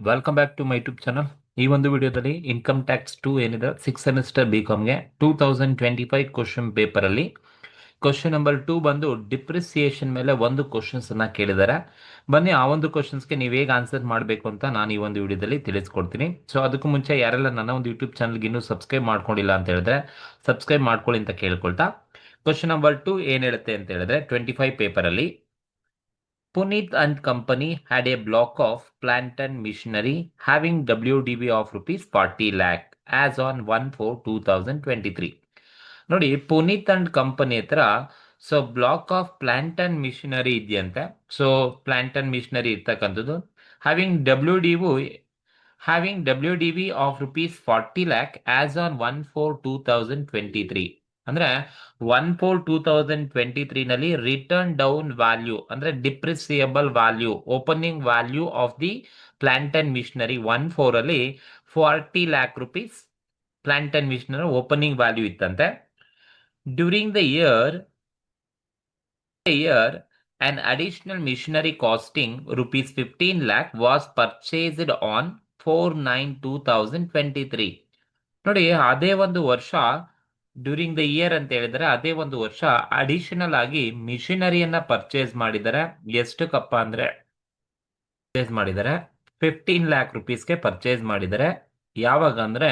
Welcome back to my YouTube channel. ಈ ಒಂದು ವಿಡಿಯೋದಲ್ಲಿ ಇನ್ಕಮ್ ಟ್ಯಾಕ್ಸ್ 2 ಏನಿದೆ 6 ಸೆಮಿಸ್ಟರ್ ಬಿಕಾಮ್ಗೆ 2025 ಕ್ವಶನ್ ಪೇಪರ್ ಅಲ್ಲಿ ಕ್ವಶನ್ ನಂಬರ್ 2 ಬಂದು ಡಿಪ್ರಿಸಿಯೇಷನ್ ಮೇಲೆ ಒಂದು ಕ್ವಶನ್ಸ್ ಅನ್ನ ಕೇಳಿದ್ದಾರೆ. ಬನ್ನಿ ಆ ಒಂದು ಕ್ವಶನ್ಸ್ಗೆ ನೀವು ಹೇಗೆ ಆನ್ಸರ್ ಮಾಡಬೇಕು ಅಂತ ನಾನು ಈ ಒಂದು ವಿಡಿಯೋದಲ್ಲಿ ತಿಳಿಸ್ಕೊಡ್ತೀನಿ. ಸೊ ಅದಕ್ಕೂ ಮುಂಚೆ ಯಾರೆಲ್ಲ ನನ್ನ ಒಂದು ಯೂಟ್ಯೂಬ್ ಚಾನಲ್ಗೆ ಇನ್ನೂ ಸಬ್ಸ್ಕ್ರೈಬ್ ಮಾಡ್ಕೊಂಡಿಲ್ಲ ಅಂತ ಹೇಳಿದ್ರೆ ಸಬ್ಸ್ಕ್ರೈಬ್ ಮಾಡ್ಕೊಳ್ಳಿ ಅಂತ ಕೇಳ್ಕೊಳ್ತಾ, ಕ್ವಶನ್ ನಂಬರ್ 2 ಏನ್ ಹೇಳುತ್ತೆ ಅಂತ ಹೇಳಿದ್ರೆ 25 ಪೇಪರ್ ಅಲ್ಲಿ Puneet and company had a block of plant and machinery having WDV of rupees 40 lakh as on 1/4/2023. ನೋಡಿ, ಪುನೀತ್ ಅಂಡ್ ಕಂಪನಿ ಹತ್ರ so block of plant and machinery ಇದೆಯಂತೆ. ಸೊ ಪ್ಲಾಂಟ್ ಅಂಡ್ ಮಿಷನರಿ ಇರ್ತಕ್ಕಂಥದ್ದು having W D V of rupees 40 lakh as on 1/4/2023. ಅಂದ್ರೆ 1/4/2023 ನಲ್ಲಿ written down value ಅಂದ್ರೆ depreciable value opening value of the plant and machinery 1/4 ಅಲ್ಲಿ 40 lakh rupees plant and machinery opening value ಇತ್ತಂತೆ. During the year an additional machinery costing rupees 15 lakh was purchased on 4/9/2023. ನೋಡಿ, ಅದೇ ಒಂದು ವರ್ಷ during the year ಅಂತ ಹೇಳಿದ್ರೆ ಅದೇ ಒಂದು ವರ್ಷ ಅಡಿಷನಲ್ ಆಗಿ ಮಿಷಿನರಿಯನ್ನ ಪರ್ಚೇಸ್ ಮಾಡಿದ್ದಾರೆ. ಎಷ್ಟಕ್ಕಪ್ಪ ಅಂದ್ರೆ ಪರ್ಚೇಸ್ ಮಾಡಿದ್ದಾರೆ 15 lakh rupeesಗೆ ಪರ್ಚೇಸ್ ಮಾಡಿದ್ದಾರೆ. ಯಾವಾಗ ಅಂದ್ರೆ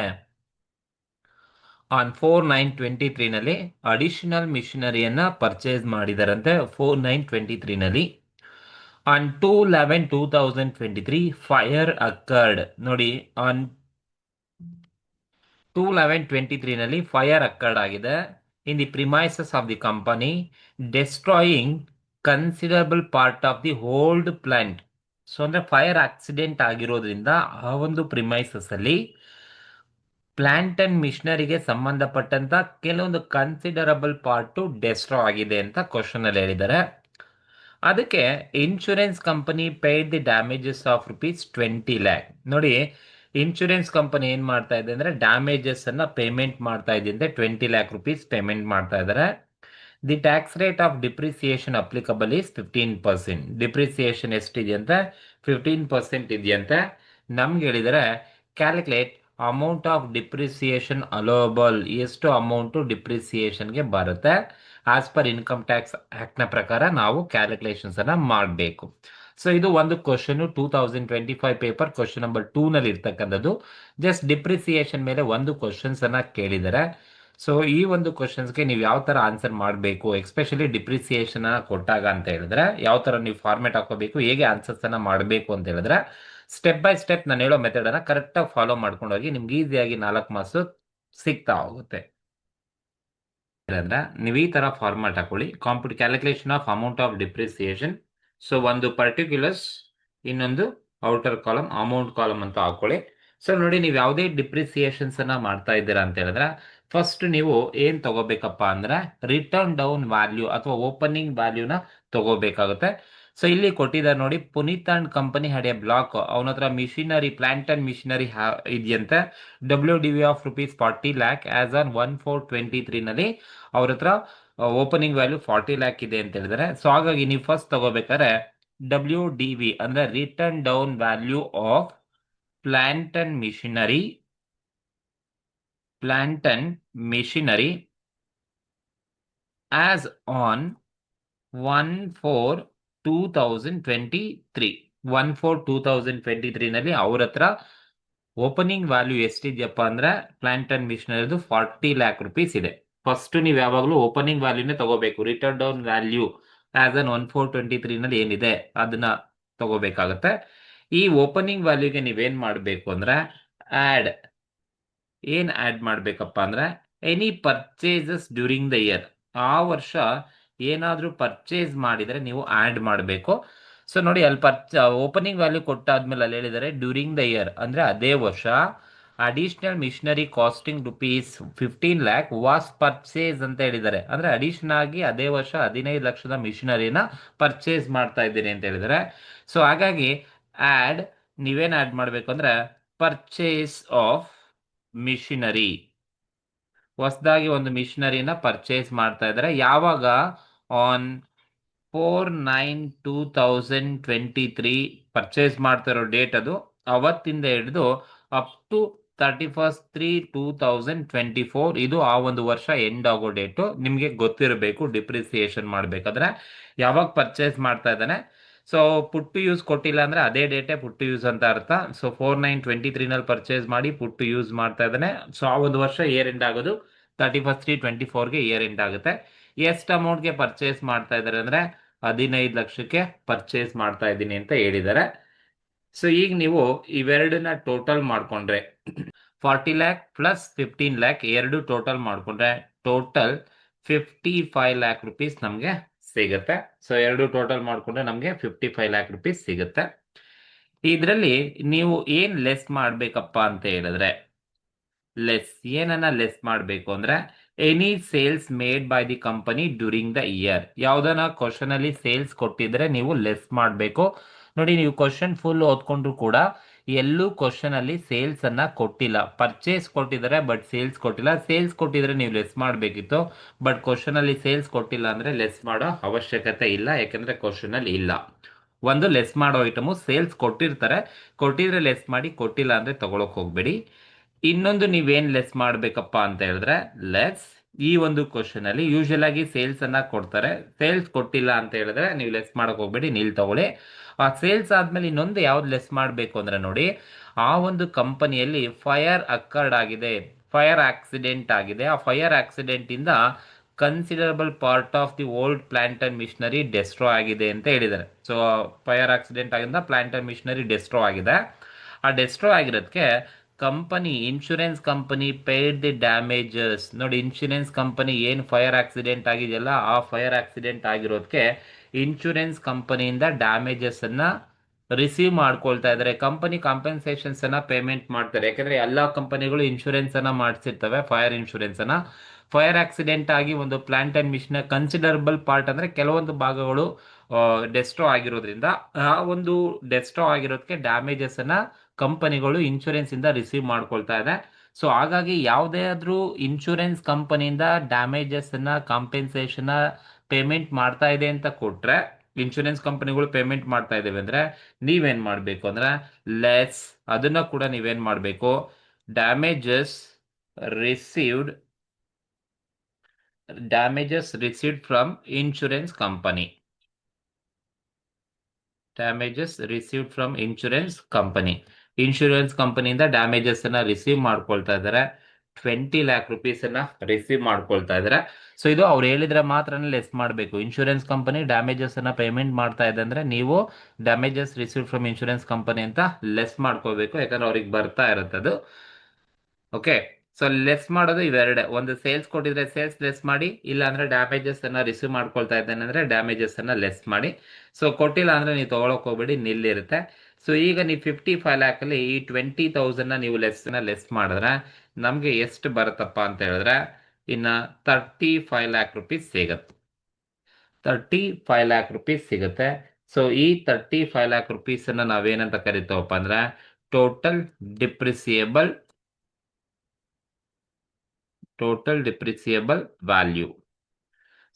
ಆನ್ 4/9/23 ನಲ್ಲಿ ಅಡಿಷನಲ್ ಮಿಷಿನರಿಯನ್ನ ಪರ್ಚೇಸ್ ಮಾಡಿದಾರಂತೆ 4/9/23 ನಲ್ಲಿ. On 2/11/2023 fire occurred. ನೋಡಿ, ಆನ್ 2/11/23 ನಲ್ಲಿ ಫೈರ್ ಅಕರ್ಡ್ ಆಗಿದೆ in the premises of the company, destroying considerable part of the hold plant. So ಅಂದ್ರೆ ಫೈರ್ ಆಕ್ಸಿಡೆಂಟ್ ಆಗಿರೋದ್ರಿಂದ ಆ ಒಂದು ಪ್ರಿಮೈಸಸ್ ಅಲ್ಲಿ ಪ್ಲಾಂಟ್ ಅಂಡ್ ಮಿಷನರಿಗೆ ಸಂಬಂಧಪಟ್ಟಂತ ಕೆಲವೊಂದು ಕನ್ಸಿಡರಬಲ್ ಪಾರ್ಟ್ ಡೆಸ್ಟ್ರಾಯ್ ಆಗಿದೆ ಅಂತ ಕ್ವಶನ್ ಅಲ್ಲಿ ಹೇಳಿದ್ದಾರೆ. ಅದಕ್ಕೆ insurance company paid the damages of rupees 20 lakh. ನೋಡಿ, ಇನ್ಶೂರೆನ್ಸ್ ಕಂಪನಿ ಏನ್ ಮಾಡ್ತಾ ಇದೆ ಅಂದ್ರೆ ಡ್ಯಾಮೇಜಸ್ ಅನ್ನ ಪೇಮೆಂಟ್ ಮಾಡ್ತಾ ಇದೆ ಅಂತ 20 lakh rupees ಪೇಮೆಂಟ್ ಮಾಡ್ತಾ ಇದ್ದಾರೆ. The tax rate of depreciation applicable is 15%. Depreciation ಎಷ್ಟಿದೆಯಂತೆ 15% ಇದೆಯಂತೆ. ನಮ್ಗೆ ಹೇಳಿದರೆ calculate amount of depreciation allowable, ಎಷ್ಟು ಅಮೌಂಟ್ ಡಿಪ್ರಿಸಿಯೇಷನ್ಗೆ ಬರುತ್ತೆ as per income tax act ನ ಪ್ರಕಾರ ನಾವು ಕ್ಯಾಲ್ಕುಲೇಷನ್ಸ್ ಅನ್ನ ಮಾಡಬೇಕು. ಸೊ ಇದು ಒಂದು ಕ್ವಶನ್ 2025 ಪೇಪರ್ ಕ್ವಶನ್ ನಂಬರ್ 2 ನಲ್ಲಿ ಇರ್ತಕ್ಕಂಥದ್ದು. ಜಸ್ಟ್ ಡಿಪ್ರಿಸಿಯೇಷನ್ ಮೇಲೆ ಒಂದು ಕ್ವಶನ್ಸ್ ಅನ್ನ ಕೇಳಿದ್ದಾರೆ. ಸೊ ಈ ಒಂದು ಕ್ವಶನ್ಸ್ಗೆ ನೀವು ಯಾವ ತರ ಆನ್ಸರ್ ಮಾಡಬೇಕು, ಎಸ್ಪೆಷಲಿ ಡಿಪ್ರಿಸಿಯೇಷನ್ ಕೊಟ್ಟಾಗ ಅಂತ ಹೇಳಿದ್ರೆ ಯಾವ ತರ ನೀವು ಫಾರ್ಮೆಟ್ ಹಾಕೋಬೇಕು, ಹೇಗೆ ಆನ್ಸರ್ಸ್ ಅನ್ನ ಮಾಡಬೇಕು ಅಂತ ಹೇಳಿದ್ರೆ ಸ್ಟೆಪ್ ಬೈ ಸ್ಟೆಪ್ ನಾನು ಹೇಳೋ ಮೆಥಡ್ ಅನ್ನ ಕರೆಕ್ಟ್ ಆಗಿ ಫಾಲೋ ಮಾಡ್ಕೊಂಡು ಹೋಗಿ ನಿಮ್ಗೆ ಈಸಿಯಾಗಿ 4 ಮಾರ್ಕ್ಸ್ ಸಿಗ್ತಾ ಹೋಗುತ್ತೆ. ಅಂದ್ರೆ ನೀವು ಈ ತರ ಫಾರ್ಮ್ಯಾಟ್ ಹಾಕೊಳ್ಳಿ, calculation of amount of depreciation. So ಒಂದು ಪರ್ಟಿಕ್ಯುಲರ್ಸ್, ಇನ್ನೊಂದು ಔಟರ್ ಕಾಲಮ್, ಅಮೌಂಟ್ ಕಾಲಮ್ ಅಂತ ಹಾಕೊಳ್ಳಿ. ಸೊ ನೋಡಿ, ನೀವು ಯಾವುದೇ ಡಿಪ್ರಿಸಿಯೇಷನ್ಸ್ ಅನ್ನ ಮಾಡ್ತಾ ಇದ್ದೀರಾ ಅಂತ ಹೇಳಿದ್ರೆ ಫಸ್ಟ್ ನೀವು ಏನ್ ತಗೋಬೇಕಪ್ಪ ಅಂದ್ರೆ ರಿಟರ್ನ್ ಡೌನ್ ವ್ಯಾಲ್ಯೂ ಅಥವಾ ಓಪನಿಂಗ್ ವ್ಯಾಲ್ಯೂನ ತಗೋಬೇಕಾಗುತ್ತೆ. ಸೊ ಇಲ್ಲಿ ಕೊಟ್ಟಿದ್ದಾರೆ ನೋಡಿ, Puneeth and company had a block. ಅವನ ಹತ್ರ ಮಿಷಿನರಿ, ಪ್ಲಾಂಟ್ ಅಂಡ್ ಮಿಷಿನರಿ ಇದೆಯಂತೆ. WDV of rupees 40 lakh as on 1/4/23 ನಲ್ಲಿ ಅವ್ರ ಹತ್ರ ಓಪನಿಂಗ್ ವ್ಯಾಲ್ಯೂ 40 lakh ಇದೆ ಅಂತ ಹೇಳಿದ್ದಾರೆ. ಸೊ ಹಾಗಾಗಿ ನೀವು ಫಸ್ಟ್ ತಗೋಬೇಕಾದ್ರೆ WDV ಅಂದ್ರೆ written down value of plant and machinery as on 1/4/2023. 1/4/2023 ನಲ್ಲಿ ಅವ್ರ ಹತ್ರ ಓಪನಿಂಗ್ ವ್ಯಾಲ್ಯೂ ಎಷ್ಟಿದೆಯಪ್ಪ ಅಂದ್ರೆ ಪ್ಲಾಂಟ್ ಅಂಡ್ ಮಿಷನರಿದು 40 lakh rupees ಇದೆ. ಫಸ್ಟ್ ನೀವು ಯಾವಾಗಲೂ ಓಪನಿಂಗ್ ವ್ಯಾಲ್ಯೂನೇ ತಗೋಬೇಕು. Written down value as on 1/4/23 ನಲ್ಲಿ ಏನಿದೆ ಅದನ್ನ ತಗೋಬೇಕಾಗತ್ತೆ. ಈ ಓಪನಿಂಗ್ ವ್ಯಾಲ್ಯೂಗೆ ನೀವೇನ್ ಮಾಡಬೇಕು ಅಂದ್ರೆ ಏನ್ ಆಡ್ ಮಾಡ್ಬೇಕಪ್ಪ ಅಂದ್ರೆ any purchases during the year, ಆ ವರ್ಷ ಏನಾದ್ರೂ ಪರ್ಚೇಸ್ ಮಾಡಿದ್ರೆ ನೀವು ಆಡ್ ಮಾಡಬೇಕು. ಸೊ ನೋಡಿ, ಅಲ್ಲಿ ಓಪನಿಂಗ್ ವ್ಯಾಲ್ಯೂ ಕೊಟ್ಟಾದ್ಮೇಲೆ ಅಲ್ಲಿ ಹೇಳಿದ್ದಾರೆ ಡ್ಯೂರಿಂಗ್ ದ ಇಯರ್ ಅಂದ್ರೆ ಅದೇ ವರ್ಷ additional machinery costing rupees 15 lakh was purchase ಅಂತ ಹೇಳಿದ್ದಾರೆ. ಅಂದ್ರೆ ಅಡಿಷನಲ್ ಆಗಿ ಅದೇ ವರ್ಷ 15 ಲಕ್ಷದ ಮಿಷನರಿನ ಪರ್ಚೇಸ್ ಮಾಡ್ತಾ ಇದ್ದೀನಿ ಅಂತ ಹೇಳಿದ್ದಾರೆ. ಸೊ ಹಾಗಾಗಿ ನೀವೇನ್ ಆಡ್ ಮಾಡ್ಬೇಕು ಅಂದ್ರೆ ಪರ್ಚೇಸ್ ಆಫ್ ಮಿಷಿನರಿ, ಹೊಸದಾಗಿ ಒಂದು ಮಿಷನರಿನ ಪರ್ಚೇಸ್ ಮಾಡ್ತಾ ಇದ್ದಾರೆ. ಯಾವಾಗ? ಆನ್ 4/9/2023 ಪರ್ಚೇಸ್ ಮಾಡ್ತಾ ಇರೋ ಡೇಟ್ ಅದು ಅವತ್ತಿಂದ ಹಿಡಿದು ಅಪ್ ಟು 31/3/2024 ಇದು ಆ ಒಂದು ವರ್ಷ ಎಂಡ್ ಆಗೋ ಡೇಟು ನಿಮಗೆ ಗೊತ್ತಿರಬೇಕು. ಡಿಪ್ರಿಸಿಯೇಷನ್ ಮಾಡಬೇಕಾದ್ರೆ ಯಾವಾಗ ಪರ್ಚೇಸ್ ಮಾಡ್ತಾ ಇದ್ದಾನೆ, ಸೊ ಪುಟ್ ಟು ಯೂಸ್ ಕೊಟ್ಟಿಲ್ಲ ಅಂದ್ರೆ ಅದೇ ಡೇಟೇ ಪುಟ್ ಟು ಯೂಸ್ ಅಂತ ಅರ್ಥ. ಸೊ 49/23 ಪರ್ಚೇಸ್ ಮಾಡಿ ಪುಟ್ ಟು ಯೂಸ್ ಮಾಡ್ತಾ ಇದ್ದಾನೆ, ಸೊ ಆ ಒಂದು ವರ್ಷ ಇಯರ್ ಎಂಡ್ ಆಗೋದು 31/3/24ಗೆ ಇಯರ್ ಎಂಡ್ ಆಗುತ್ತೆ. ಎಷ್ಟು ಅಮೌಂಟ್ಗೆ ಪರ್ಚೇಸ್ ಮಾಡ್ತಾ ಇದ್ದಾರೆ ಅಂದ್ರೆ 15 ಲಕ್ಷಕ್ಕೆ ಪರ್ಚೇಸ್ ಮಾಡ್ತಾ ಇದ್ದೀನಿ ಅಂತ ಹೇಳಿದ್ದಾರೆ. ಸೊ ಈಗ ನೀವು ಇವೆರಡನ್ನ ಟೋಟಲ್ ಮಾಡ್ಕೊಂಡ್ರೆ 40 ಲ್ಯಾಕ್ ಪ್ಲಸ್ 15 ಲ್ಯಾಕ್ ಎರಡು ಟೋಟಲ್ ಮಾಡ್ಕೊಂಡ್ರೆ ಟೋಟಲ್ 55 ಲ್ಯಾಕ್ ರುಪೀಸ್ ನಮಗೆ ಸಿಗುತ್ತೆ. ಸೊ ಎರಡು ಟೋಟಲ್ ಮಾಡ್ಕೊಂಡ್ರೆ ನಮಗೆ 55 ಲ್ಯಾಕ್ ರುಪೀಸ್ ಸಿಗುತ್ತೆ. ಇದರಲ್ಲಿ ನೀವು ಏನ್ ಲೆಸ್ ಮಾಡ್ಬೇಕಪ್ಪ ಅಂತ ಹೇಳಿದ್ರೆ, ಏನನ್ನ ಲೆಸ್ ಮಾಡಬೇಕು ಅಂದ್ರೆ any sales made by the company during the year. ಯಾವ್ದನ ಕ್ವಶನ್ ಅಲ್ಲಿ ಸೇಲ್ಸ್ ಕೊಟ್ಟಿದ್ರೆ ನೀವು ಲೆಸ್ ಮಾಡಬೇಕು. ನೋಡಿ, ನೀವು ಕ್ವಶನ್ ಫುಲ್ ಓದ್ಕೊಂಡ್ರು ಕೂಡ ಎಲ್ಲೂ ಕ್ವಶನ್ ಅಲ್ಲಿ ಸೇಲ್ಸ್ ಅನ್ನ ಕೊಟ್ಟಿಲ್ಲ. ಪರ್ಚೇಸ್ ಕೊಟ್ಟಿದ್ದಾರೆ ಬಟ್ ಸೇಲ್ಸ್ ಕೊಟ್ಟಿಲ್ಲ. ಸೇಲ್ಸ್ ಕೊಟ್ಟಿದ್ರೆ ನೀವು ಲೆಸ್ ಮಾಡಬೇಕಿತ್ತು, ಬಟ್ ಕ್ವಶನ್ ಅಲ್ಲಿ ಸೇಲ್ಸ್ ಕೊಟ್ಟಿಲ್ಲ ಅಂದ್ರೆ ಲೆಸ್ ಮಾಡೋ ಅವಶ್ಯಕತೆ ಇಲ್ಲ, ಯಾಕಂದ್ರೆ ಕ್ವಶನ್ ಅಲ್ಲಿ ಇಲ್ಲ. ಒಂದು ಲೆಸ್ ಮಾಡೋ ಐಟಮು ಸೇಲ್ಸ್ ಕೊಟ್ಟಿರ್ತಾರೆ, ಕೊಟ್ಟಿದ್ರೆ ಲೆಸ್ ಮಾಡಿ, ಕೊಟ್ಟಿಲ್ಲ ಅಂದ್ರೆ ತಗೊಳಕ್ ಹೋಗ್ಬೇಡಿ. ಇನ್ನೊಂದು ನೀವೇನ್ ಲೆಸ್ ಮಾಡ್ಬೇಕಪ್ಪ ಅಂತ ಹೇಳಿದ್ರೆ, ಈ ಒಂದು ಕ್ವಶನ್ ಅಲ್ಲಿ ಯೂಶುವಲ್ ಆಗಿ ಸೇಲ್ಸ್ ಅನ್ನ ಕೊಡ್ತಾರೆ, ಸೇಲ್ಸ್ ಕೊಟ್ಟಿಲ್ಲ ಅಂತ ಹೇಳಿದ್ರೆ ನೀವು ಲೆಸ್ ಮಾಡಕ್ ಹೋಗ್ಬೇಡಿ, ನೀಲ್ ತಗೊಳ್ಳಿ. ಆ ಸೇಲ್ಸ್ ಆದ್ಮೇಲೆ ಇನ್ನೊಂದು ಯಾವ್ದು ಲೆಸ್ ಮಾಡಬೇಕು ಅಂದ್ರೆ ನೋಡಿ, ಆ ಒಂದು ಕಂಪನಿಯಲ್ಲಿ ಫೈರ್ ಅಕ್ಕರ್ಡ್ ಆಗಿದೆ, ಫೈರ್ ಆಕ್ಸಿಡೆಂಟ್ ಆಗಿದೆ, ಆ ಫೈರ್ ಆಕ್ಸಿಡೆಂಟ್ ಇಂದ considerable part of the old plant and machinery destroy ಆಗಿದೆ ಅಂತ ಹೇಳಿದ್ದಾರೆ. ಸೊ ಫೈರ್ ಆಕ್ಸಿಡೆಂಟ್ ಆಗಿಂದ ಪ್ಲಾಂಟ್ ಅಂಡ್ ಮಿಷನರಿ ಡೆಸ್ಟ್ರಾಯ್ ಆಗಿದೆ. ಆ ಡೆಸ್ಟ್ರಾಯ್ ಆಗಿರೋದಕ್ಕೆ company, insurance company paid the damages. ನೋಡಿ, ಇನ್ಶೂರೆನ್ಸ್ ಕಂಪನಿ ಏನು ಫೈರ್ ಆಕ್ಸಿಡೆಂಟ್ ಆಗಿದೆಯಲ್ಲ, ಆ ಫೈರ್ ಆಕ್ಸಿಡೆಂಟ್ ಆಗಿರೋದಕ್ಕೆ ಇನ್ಶೂರೆನ್ಸ್ ಕಂಪನಿಯಿಂದ ಡ್ಯಾಮೇಜಸ್ ಅನ್ನ ರಿಸೀವ್ ಮಾಡ್ಕೊಳ್ತಾ ಇದ್ದಾರೆ. ಕಂಪನಿ ಕಾಂಪೆನ್ಸೇಷನ್ಸ್ ಅನ್ನ ಪೇಮೆಂಟ್ ಮಾಡ್ತಾರೆ, ಯಾಕಂದ್ರೆ ಎಲ್ಲಾ ಕಂಪನಿಗಳು ಇನ್ಶೂರೆನ್ಸ್ ಅನ್ನ ಮಾಡಿಸಿರ್ತವೆ, ಫೈರ್ ಇನ್ಶೂರೆನ್ಸ್ ಅನ್ನ. ಫೈರ್ ಆಕ್ಸಿಡೆಂಟ್ ಆಗಿ ಒಂದು plant and machine considerable part ಅಂದ್ರೆ ಕೆಲವೊಂದು ಭಾಗಗಳು ಡೆಸ್ಟ್ರೋ ಆಗಿರೋದ್ರಿಂದ ಆ ಒಂದು ಡೆಸ್ಟ್ರೋ ಆಗಿರೋದಕ್ಕೆ ಡ್ಯಾಮೇಜಸ್ ಅನ್ನ ಕಂಪನಿಗಳು ಇನ್ಶೂರೆನ್ಸ್ ಇಂದ ರಿಸೀವ್ ಮಾಡ್ಕೊಳ್ತಾ ಇದೆ. ಸೊ ಹಾಗಾಗಿ ಯಾವುದೇ ಆದ್ರೂ ಇನ್ಶೂರೆನ್ಸ್ ಕಂಪನಿಯಿಂದ ಡ್ಯಾಮೇಜಸ್ ಅನ್ನ ಕಾಂಪೆನ್ಸೇಷನ್ ಪೇಮೆಂಟ್ ಮಾಡ್ತಾ ಇದೆ ಅಂತ ಕೊಟ್ರೆ, ಇನ್ಶೂರೆನ್ಸ್ ಕಂಪನಿಗಳು ಪೇಮೆಂಟ್ ಮಾಡ್ತಾ ಇದ್ದೇವೆ ಅಂದ್ರೆ ನೀವೇನ್ ಮಾಡ್ಬೇಕು ಅಂದ್ರೆ ಅದನ್ನ ಕೂಡ ನೀವೇನ್ ಮಾಡ್ಬೇಕು, damages received from insurance company, insurance ಕಂಪನಿಯಿಂದ ಡ್ಯಾಮೇಜಸ್ ಅನ್ನ ರಿಸೀವ್ ಮಾಡ್ಕೊಳ್ತಾ ಇದ್ದಾರೆ. 20 ಲ್ಯಾಕ್ ರುಪೀಸ್ ಅನ್ನ ರಿಸೀವ್ ಮಾಡ್ಕೊಳ್ತಾ ಇದ್ದಾರೆ. ಸೊ ಇದು ಅವ್ರು ಹೇಳಿದ್ರೆ ಮಾತ್ರನೇ ಲೆಸ್ ಮಾಡಬೇಕು. ಇನ್ಶೂರೆನ್ಸ್ ಕಂಪನಿ ಡ್ಯಾಮೇಜಸ್ ಅನ್ನ ಪೇಮೆಂಟ್ ಮಾಡ್ತಾ ಇದೆ ಅಂದ್ರೆ ನೀವು damages receive from insurance company ಅಂತ ಲೆಸ್ ಮಾಡ್ಕೋಬೇಕು, ಯಾಕಂದ್ರೆ ಅವ್ರಿಗೆ ಬರ್ತಾ ಇರುತ್ತೆ ಅದು. ಓಕೆ, ಸೊ ಲೆಸ್ ಮಾಡೋದು ಇವೆರಡೆ. ಒಂದು ಸೇಲ್ಸ್ ಕೊಟ್ಟಿದ್ರೆ ಸೇಲ್ಸ್ ಲೆಸ್ ಮಾಡಿ, ಇಲ್ಲ ಅಂದ್ರೆ ಡ್ಯಾಮೇಜಸ್ ಅನ್ನ ರಿಸೀವ್ ಮಾಡ್ಕೊಳ್ತಾ ಇದ್ದೇನೆ ಅಂದ್ರೆ ಡ್ಯಾಮೇಜಸ್ ಅನ್ನ ಲೆಸ್ ಮಾಡಿ. ಸೊ ಕೊಟ್ಟಿಲ್ಲ ಅಂದ್ರೆ ನೀವು ತಗೊಳಕ್ ಹೋಗ್ಬೇಡಿ, ನಿಲ್ಲಿರುತ್ತೆ. ಸೊ ಈಗ ನೀವು 55 ಲ್ಯಾಕ್ ಅಲ್ಲಿ ಈ 20,000 ನೀವು ಲೆಸ್ ಮಾಡಿದ್ರೆ ನಮ್ಗೆ ಎಷ್ಟು ಬರುತ್ತಪ್ಪ ಅಂತ ಹೇಳಿದ್ರೆ ಇನ್ನ 35 ಲ್ಯಾಕ್ ರುಪೀಸ್ ಸಿಗುತ್ತೆ. 35 ಲ್ಯಾಕ್ ರುಪೀಸ್ ಸಿಗುತ್ತೆ. ಸೊ ಈ 35 ಲ್ಯಾಕ್ ರುಪೀಸ್ ಅನ್ನ ನಾವೇನಂತ ಕರಿತೇವಪ್ಪ ಅಂದ್ರೆ ಟೋಟಲ್ ಡಿಪ್ರಿಸಿಯೇಬಲ್ ವ್ಯಾಲ್ಯೂ.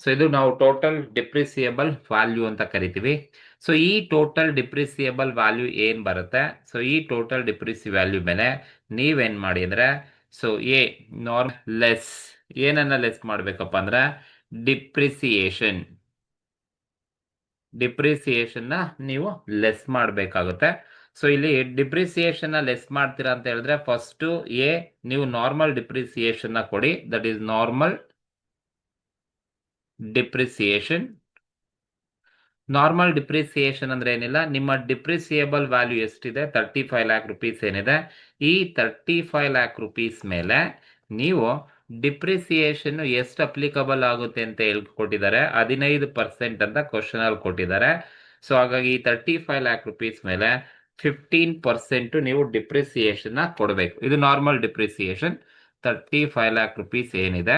ಸೊ ಇದು ನಾವು ಟೋಟಲ್ ಡಿಪ್ರಿಸಿಯೇಬಲ್ ವ್ಯಾಲ್ಯೂ ಅಂತ ಕರಿತೀವಿ. ಸೊ ಈ ಟೋಟಲ್ ಡಿಪ್ರಿಸಿಯೇಬಲ್ ವ್ಯಾಲ್ಯೂ ಏನ್ ಬರುತ್ತೆ, ಸೊ ಈ ಟೋಟಲ್ ಡಿಪ್ರಿಸಿ ವ್ಯಾಲ್ಯೂ ಮೇಲೆ ನೀವೇನ್ ಮಾಡಿ ಅಂದ್ರೆ, ಸೊ ಲೆಸ್ ಏನನ್ನ ಲೆಸ್ ಮಾಡ್ಬೇಕಪ್ಪ ಅಂದ್ರೆ ಡಿಪ್ರಿಸಿಯೇಷನ್ ನ ನೀವು ಲೆಸ್ ಮಾಡಬೇಕಾಗುತ್ತೆ. ಸೊ ಇಲ್ಲಿ ಡಿಪ್ರಿಸಿಯೇಷನ್ ಲೆಸ್ ಮಾಡ್ತೀರಾ ಅಂತ ಹೇಳಿದ್ರೆ ಫಸ್ಟ್ ನೀವು ನಾರ್ಮಲ್ ಡಿಪ್ರಿಸಿಯೇಷನ್ ನ ಕೊಡಿ, ದಟ್ ಈಸ್ ನಾರ್ಮಲ್ ಡಿಪ್ರಿಸಿಯೇಷನ್ ಅಂದ್ರೆ ಏನಿಲ್ಲ, ನಿಮ್ಮ ಡಿಪ್ರಿಸಿಯೇಬಲ್ ವ್ಯಾಲ್ಯೂ ಎಷ್ಟಿದೆ 35 ಲ್ಯಾಕ್ ರುಪೀಸ್ ಏನಿದೆ, ಈ 35 ಲ್ಯಾಕ್ ರುಪೀಸ್ ಮೇಲೆ ನೀವು ಡಿಪ್ರಿಸಿಯೇಷನ್ ಎಷ್ಟು ಅಪ್ಲಿಕಬಲ್ ಆಗುತ್ತೆ ಅಂತ ಹೇಳ್ಕೊಟ್ಟಿದ್ದಾರೆ, 15% ಅಂತ ಕ್ವಶನ್ ಅಲ್ಲಿ ಕೊಟ್ಟಿದ್ದಾರೆ. ಸೊ ಹಾಗಾಗಿ 35 ಲ್ಯಾಕ್ ರುಪೀಸ್ ಮೇಲೆ 15% ನೀವು ಡಿಪ್ರಿಸಿಯೇಷನ್ ಕೊಡಬೇಕು. ಇದು ನಾರ್ಮಲ್ ಡಿಪ್ರಿಸಿಯೇಷನ್. 35 ಲ್ಯಾಕ್ ರುಪೀಸ್ ಏನಿದೆ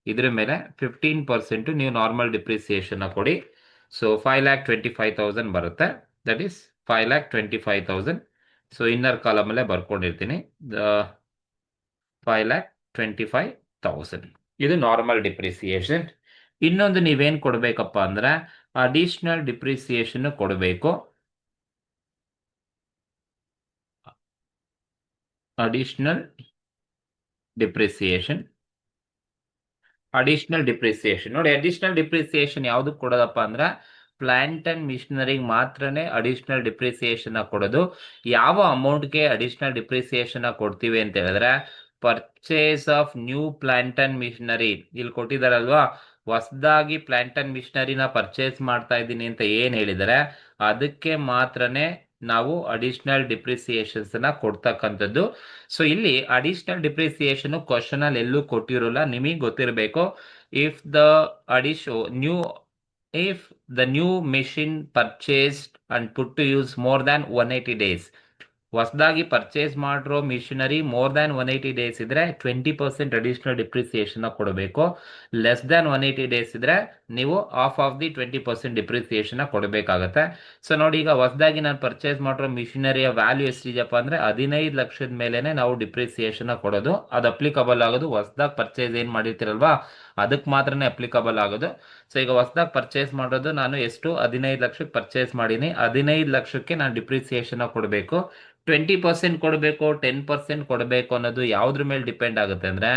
ಇದ್ರ ಮೇಲೆ 15% ನೀವು ನಾರ್ಮಲ್ ಡಿಪ್ರಿಸಿಯೇಷನ್ ಕೊಡಿ. ಸೊ 5,25,000 ಬರುತ್ತೆ, that is 5,25,000. So inner column ಅಲ್ಲೇ ಬರ್ಕೊಂಡಿರ್ತೀನಿ 5,25,000. ಇದು ನಾರ್ಮಲ್ ಡಿಪ್ರಿಸಿಯೇಷನ್. ಇನ್ನೊಂದು ನೀವೇನ್ ಕೊಡ್ಬೇಕಪ್ಪ ಅಂದ್ರೆ ಅಡಿಷನಲ್ ಡಿಪ್ರಿಸಿಯೇಷನ್ ಕೊಡಬೇಕು. Additional depreciation. ನೋಡಿ, ಅಡಿಷನಲ್ ಡಿಪ್ರಿಸಿಯೇಷನ್ ಯಾವ್ದಕ್ಕೆ ಕೊಡೋದಪ್ಪ ಅಂದ್ರೆ ಪ್ಲಾಂಟ್ ಅಂಡ್ ಮಿಷನರಿಗೆ ಮಾತ್ರನೇ ಅಡಿಷನಲ್ ಡಿಪ್ರಿಸಿಯೇಷನ್ ಕೊಡೋದು. ಯಾವ ಅಮೌಂಟ್ಗೆ ಅಡಿಷನಲ್ ಡಿಪ್ರಿಸಿಯೇಷನ್ ಕೊಡ್ತೀವಿ ಅಂತ ಹೇಳಿದ್ರೆ, purchase of new plant and missionary. ಇಲ್ಲಿ ಕೊಟ್ಟಿದಾರಲ್ವಾ, ಹೊಸದಾಗಿ ಪ್ಲಾಂಟ್ ಅಂಡ್ ಮಿಷನರಿನ ಪರ್ಚೇಸ್ ಮಾಡ್ತಾ ಇದ್ದೀನಿ ಅಂತ ಏನ್ ಹೇಳಿದರೆ, ಅದಕ್ಕೆ ಮಾತ್ರನೇ ನಾವು ಅಡಿಷನಲ್ ಡಿಪ್ರಿಸಿಯೇಷನ್ಸ್ ನ ಕೊಡ್ತಕ್ಕಂಥದ್ದು. ಸೊ ಇಲ್ಲಿ ಅಡಿಷನಲ್ ಡಿಪ್ರಿಸಿಯೇಷನ್ ಕ್ವಶನ್ ಅಲ್ಲಿ ಎಲ್ಲೂ ಕೊಟ್ಟಿರೋಲ್ಲ, ನಿಮಗೆ ಗೊತ್ತಿರಬೇಕು. If the new if the new machine purchased and put to use more than 180 days, ಹೊಸದಾಗಿ ಪರ್ಚೇಸ್ ಮಾಡಿರೋ ಮಿಷನರಿ ಮೋರ್ ದ್ಯಾನ್ 180 ಡೇಸ್ ಇದ್ರೆ 20% ಅಡಿಷನಲ್ ಡಿಪ್ರಿಸಿಯೇಷನ್ ಕೊಡಬೇಕು. ಲೆಸ್ ದ್ಯಾನ್ 180 ಡೇಸ್ ಇದ್ರೆ ನೀವು ಆಫ್ ದಿ 20% ಡಿಪ್ರಿಸಿಯೇಷನ್ ಕೊಡಬೇಕಾಗತ್ತೆ. ಸೊ ನೋಡಿ, ಈಗ ಹೊಸದಾಗಿ ನಾನು ಪರ್ಚೇಸ್ ಮಾಡಿರೋ ಮಿಷನರಿಯ ವ್ಯಾಲ್ಯೂ ಎಷ್ಟಿದೆಯಪ್ಪ ಅಂದ್ರೆ 15 ಲಕ್ಷದ ಮೇಲೆನೆ ನಾವು ಡಿಪ್ರಿಸಿಯೇಷನ್ ಕೊಡೋದು. ಅದು ಅಪ್ಲಿಕಬಲ್ ಆಗೋದು ಹೊಸದಾಗಿ ಪರ್ಚೇಸ್ ಏನ್ ಮಾಡಿರ್ತೀರಲ್ವಾ ಅದಕ್ಕೆ ಮಾತ್ರನೇ ಅಪ್ಲಿಕಬಲ್ ಆಗೋದು. ಸೊ ಈಗ ಹೊಸದಾಗಿ ಪರ್ಚೇಸ್ ಮಾಡೋದು ನಾನು ಎಷ್ಟು 15 ಲಕ್ಷಕ್ಕೆ ಪರ್ಚೇಸ್ ಮಾಡೀನಿ, 15 ಲಕ್ಷಕ್ಕೆ ನಾನು ಡಿಪ್ರಿಸಿಯೇಷನ್ ಕೊಡಬೇಕು. 20% ಕೊಡಬೇಕು, 10% ಕೊಡಬೇಕು ಅನ್ನೋದು ಯಾವ್ದ್ರ ಮೇಲೆ ಡಿಪೆಂಡ್ ಆಗುತ್ತೆ ಅಂದ್ರೆ,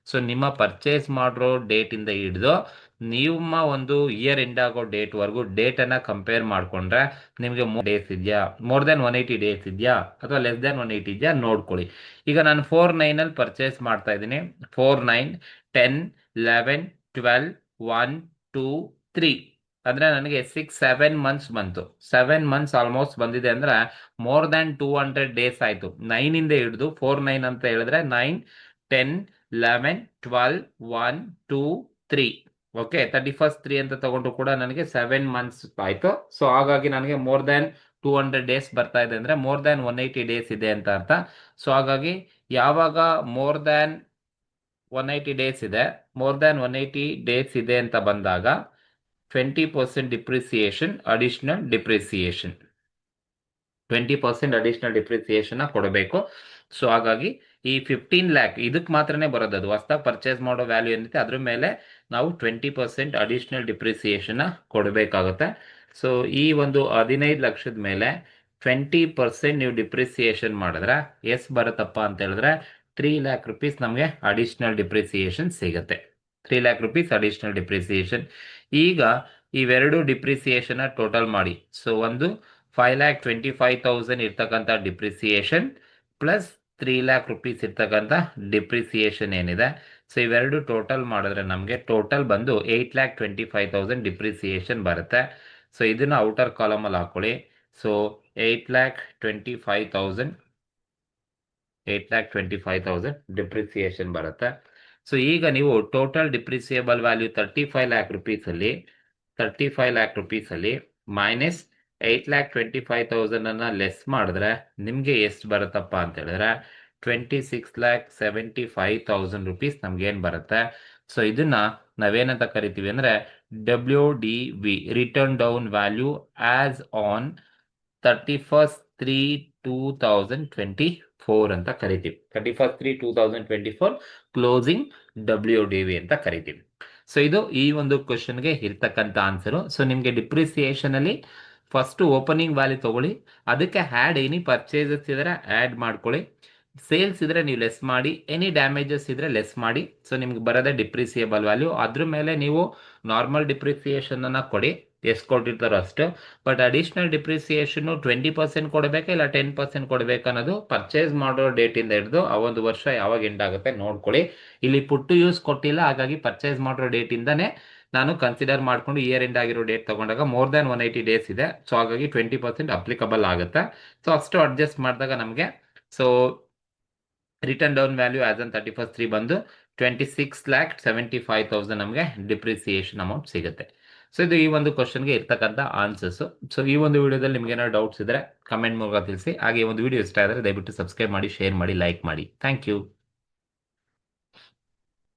ಸೊ ನಿಮ್ಮ ಪರ್ಚೇಸ್ ಮಾಡಿರೋ ಡೇಟ್ ಇಂದ ಹಿಡಿದು ನಿಮ್ಮ ಒಂದು ಇಯರ್ ಎಂಡ್ ಆಗೋ ಡೇಟ್ ವರೆಗೂ ಡೇಟ್ ಅನ್ನ ಕಂಪೇರ್ ಮಾಡ್ಕೊಂಡ್ರೆ ನಿಮಗೆ ಡೇಸ್ ಇದೆಯಾ, ಮೋರ್ ದೆನ್ 180 ಡೇಸ್ ಇದೆಯಾ ಅಥವಾ ಲೆಸ್ ದೆನ್ 180 ಇದೆಯಾ ನೋಡ್ಕೊಳ್ಳಿ. ಈಗ ನಾನು 49 ಅಲ್ಲಿ ಪರ್ಚೇಸ್ ಮಾಡ್ತಾ ಇದ್ದೀನಿ. 49, 10, 11, 12, 1, 2, 3 ಅಂದ್ರೆ ನನಗೆ 6-7 ಮಂತ್ಸ್ ಬಂತು. 7 ಮಂತ್ಸ್ ಆಲ್ಮೋಸ್ಟ್ ಬಂದಿದೆ ಅಂದ್ರೆ ಮೋರ್ ದ್ಯಾನ್ 200 ಡೇಸ್ ಆಯ್ತು. 9 ಇಂದ ಹಿಡಿದು 49 ಅಂತ ಹೇಳಿದ್ರೆ 9, 10, 11, 12, 1, 2, 3. ಓಕೆ, 31st 3 ಅಂತ ತಗೊಂಡು ಕೂಡ ನನಗೆ 7 ಮಂತ್ಸ್ ಆಯ್ತು. ಸೊ ಹಾಗಾಗಿ ನನಗೆ ಮೋರ್ ದ್ಯಾನ್ 200 ಡೇಸ್ ಬರ್ತಾ ಇದೆ ಅಂದ್ರೆ ಮೋರ್ ದ್ಯಾನ್ 180 ಡೇಸ್ ಇದೆ ಅಂತ ಅರ್ಥ. ಸೊ ಹಾಗಾಗಿ ಯಾವಾಗ ಮೋರ್ ದ್ಯಾನ್ 180 ಡೇಸ್ ಇದೆ, ಮೋರ್ ದ್ಯಾನ್ 180 ಡೇಸ್ ಇದೆ ಅಂತ ಬಂದಾಗ 20% depreciation additional depreciation 20% additional depreciation ಕೊಡಬೇಕು. ಸೊ ಹಾಗಾಗಿ ಈ 15 ಲ್ಯಾಕ್ ಇದಕ್ಕೆ ಮಾತ್ರನೇ ಬರೋದು. ಅದು ಹೊಸದಾಗಿ ಪರ್ಚೇಸ್ ಮಾಡೋ ವ್ಯಾಲ್ಯೂ ಏನಿದೆ ಅದ್ರ ಮೇಲೆ ನಾವು 20% ಅಡಿಷನಲ್ ಡಿಪ್ರಿಸಿಯೇಷನ್ ಕೊಡಬೇಕಾಗುತ್ತೆ. ಸೊ ಈ ಒಂದು 15 ಲಕ್ಷದ ಮೇಲೆ 20% ನೀವು ಡಿಪ್ರಿಸಿಯೇಷನ್ ಮಾಡಿದ್ರೆ ಎಷ್ಟು ಬರುತ್ತಪ್ಪ ಅಂತ ಹೇಳಿದ್ರೆ 3 ಲ್ಯಾಕ್ ರುಪೀಸ್ ನಮಗೆ ಅಡಿಷನಲ್ ಡಿಪ್ರಿಸಿಯೇಷನ್ ಸಿಗುತ್ತೆ. 3 ಲ್ಯಾಕ್ ರುಪೀಸ್ ಅಡಿಷನಲ್ ಡಿಪ್ರಿಸಿಯೇಷನ್. ಈಗ ಇವೆರಡು ಡಿಪ್ರಿಸಿಯೇಷನ್ ಟೋಟಲ್ ಮಾಡಿ. ಸೊ ಒಂದು 5,25,000 ಇರ್ತಕ್ಕಂಥ ಡಿಪ್ರಿಸಿಯೇಷನ್ ಪ್ಲಸ್ 3 ಲ್ಯಾಕ್ ರುಪೀಸ್ ಇರ್ತಕ್ಕಂಥ ಡಿಪ್ರಿಸಿಯೇಷನ್ ಏನಿದೆ, ಸೊ ಇವೆರಡು ಟೋಟಲ್ ಮಾಡಿದ್ರೆ ನಮಗೆ ಟೋಟಲ್ ಬಂದು 8,25,000 ಡಿಪ್ರಿಸಿಯೇಷನ್ ಬರುತ್ತೆ. ಸೊ ಇದನ್ನ ಔಟರ್ ಕಾಲಮ್ ಅಲ್ಲಿ ಹಾಕೊಳ್ಳಿ. ಸೊ 8,25,000 ಡಿಪ್ರಿಸಿಯೇಷನ್ ಬರುತ್ತೆ. ಸೊ ಈಗ ನೀವು total depreciable value 35 lac rupees ಅಲ್ಲಿ ಮೈನಸ್ 8,25,000 ಅನ್ನ ಲೆಸ್ ಮಾಡಿದ್ರೆ ನಿಮ್ಗೆ ಎಷ್ಟು ಬರುತ್ತಪ್ಪ ಅಂತ ಹೇಳಿದ್ರೆ 26,75,000 ರುಪೀಸ್ ನಮ್ಗೆ ಏನ್ ಬರುತ್ತೆ. ಸೊ ಇದನ್ನ ನಾವೇನಂತ ಕರಿತೀವಿ ಅಂದ್ರೆ WDV, return down value as on 31/3/2024 ಅಂತ ಕರಿತೀವಿ. 31/3/2024 ಕ್ಲೋಸಿಂಗ್ WDV ಅಂತ ಕರಿತೀವಿ. ಸೊ ಇದು ಈ ಒಂದು ಕ್ವಶನ್ಗೆ ಇರ್ತಕ್ಕಂಥ ಆನ್ಸರು. ಸೊ ನಿಮಗೆ ಡಿಪ್ರಿಸಿಯೇಷನ್ ಅಲ್ಲಿ ಫಸ್ಟ್ ಓಪನಿಂಗ್ ವ್ಯಾಲ್ಯೂ ತಗೊಳ್ಳಿ, ಅದಕ್ಕೆ ಆ್ಯಡ್ ಎನಿ ಪರ್ಚೇಸಸ್ ಇದ್ರೆ ಆ್ಯಡ್ ಮಾಡ್ಕೊಳ್ಳಿ, ಸೇಲ್ಸ್ ಇದ್ರೆ ನೀವು ಲೆಸ್ ಮಾಡಿ, ಎನಿ ಡ್ಯಾಮೇಜಸ್ ಇದ್ರೆ ಲೆಸ್ ಮಾಡಿ. ಸೊ ನಿಮ್ಗೆ ಬರೋದೇ ಡಿಪ್ರಿಸಿಯೇಬಲ್ ವ್ಯಾಲ್ಯೂ. ಅದ್ರ ಮೇಲೆ ನೀವು ನಾರ್ಮಲ್ ಡಿಪ್ರಿಸಿಯೇಷನ್ ಅನ್ನ ಕೊಡಿ, ಎಷ್ಟು ಕೊಟ್ಟಿರ್ತಾರೋ ಅಷ್ಟು. ಬಟ್ ಅಡಿಷನಲ್ ಡಿಪ್ರಿಸಿಯೇಷನ್ 20% ಕೊಡಬೇಕಾ ಇಲ್ಲ 10% ಕೊಡಬೇಕು ಅನ್ನೋದು ಪರ್ಚೇಸ್ ಮಾಡೋ ಡೇಟ್ ಇಂದ ಹಿಡಿದು ಆ ಒಂದು ವರ್ಷ ಯಾವಾಗ ಎಂಡ್ ಆಗುತ್ತೆ ನೋಡ್ಕೊಳ್ಳಿ. ಇಲ್ಲಿ ಪುಟ್ಟು ಯೂಸ್ ಕೊಟ್ಟಿಲ್ಲ, ಹಾಗಾಗಿ ಪರ್ಚೇಸ್ ಮಾಡೋ ಡೇಟ್ ಇಂದಾನೆ ನಾನು ಕನ್ಸಿಡರ್ ಮಾಡ್ಕೊಂಡು ಇಯರ್ ಎಂಡ್ ಆಗಿರೋ ಡೇಟ್ ತಗೊಂಡಾಗ ಮೋರ್ ದ್ಯಾನ್ 180 ಡೇಸ್ ಇದೆ. ಸೊ ಹಾಗಾಗಿ 20% ಅಪ್ಲಿಕಬಲ್ ಆಗುತ್ತೆ. ಸೊ ಅಷ್ಟು ಅಡ್ಜಸ್ಟ್ ಮಾಡಿದಾಗ ನಮಗೆ so return down value as ಅನ್ 31/3 ಬಂದು 26,75,000 ನಮಗೆ ಡಿಪ್ರಿಸಿಯೇಷನ್ ಅಮೌಂಟ್ ಸಿಗುತ್ತೆ. ಸೊ ಇದು ಈ ಒಂದು ಕ್ವಶನ್ಗೆ ಇರ್ತಕ್ಕಂಥ ಆನ್ಸರ್ಸ್. ಸೊ ಈ ಒಂದು ವಿಡಿಯೋದಲ್ಲಿ ನಿಮ್ಗೆ ಏನಾದ್ರು ಡೌಟ್ಸ್ ಇದ್ರೆ ಕಮೆಂಟ್ ಮೂಲಕ ತಿಳಿಸಿ. ಹಾಗೆ ಈ ಒಂದು ವಿಡಿಯೋ ಇಷ್ಟ ಆದರೆ ದಯವಿಟ್ಟು ಸಬ್ಸ್ಕ್ರೈಬ್ ಮಾಡಿ, ಶೇರ್ ಮಾಡಿ, ಲೈಕ್ ಮಾಡಿ. Thank you.